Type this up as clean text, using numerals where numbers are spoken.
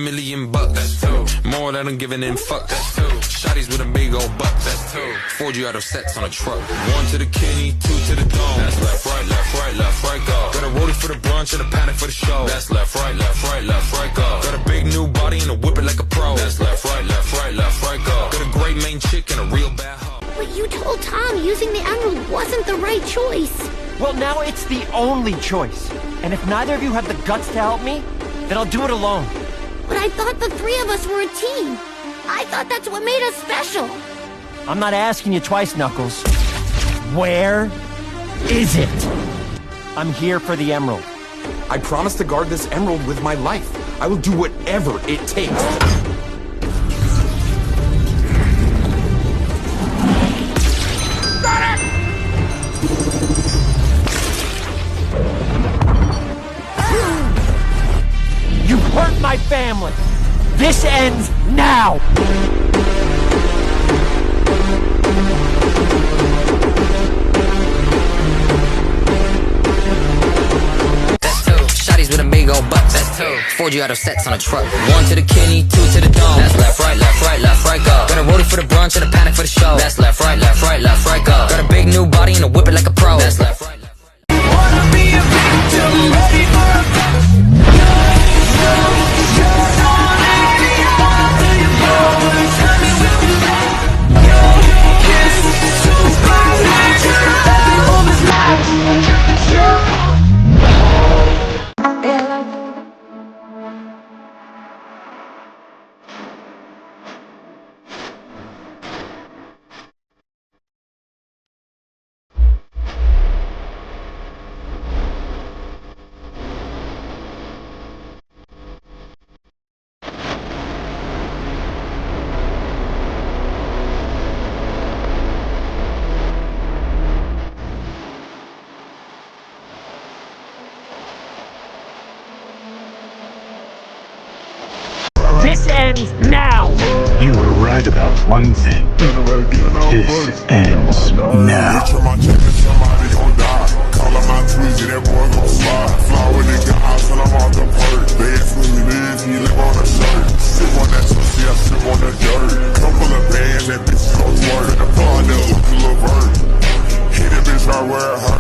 $5 million. That's two. More than I'm giving in fuck. That's two. Shotties with a big old buck. That's two. 4G out of sets on a truck. 1 to the kidney, 2 to the dome. That's left, right, left, right, left, right, go. Got a rollie for the brunch and a panic for the show. That's left, right, left, right, left, right, go. Got a big new body and a whip it like a pro. That's left, right, left, right, left, right, go. Got a great main chick and a real bad hoe. But you told Tom using the emerald wasn't the right choice. Well, now it's the only choice. And if neither of you have the guts to help me, then I'll do it alone. But I thought the three of us were a team. I thought that's what made us special. I'm not asking you twice, Knuckles. Where is it? I'm here for the emerald. I promise to guard this emerald with my life. I will do whatever it takes. You hurt my family! This ends now! That's two. Shotties with a big old buck. That's two. 4G out of sets on a truck. 1 to the kidney, 2 to the dome. That's left, right, left, right, left, right, go. Got a rollie for the brunch and a panic for the show. That's left, right, left, right, left, right, go. Got a big new body and a whip it like a pro. That's left, right, left, right. Wanna be a victim, ready for a This ends now! You were right about one thing. This ends now. Somebody gon' die. Call up my Tweezy, that boy gon' slide. Fly with the guys till I'm off the perk. They ask who it is, he live on a shirt. Sip on that pussy, I sip on the dirt. Couple of bands, that bitch gon' twerk. The pond, that look a little bird. Hit that bitch right where it hurt.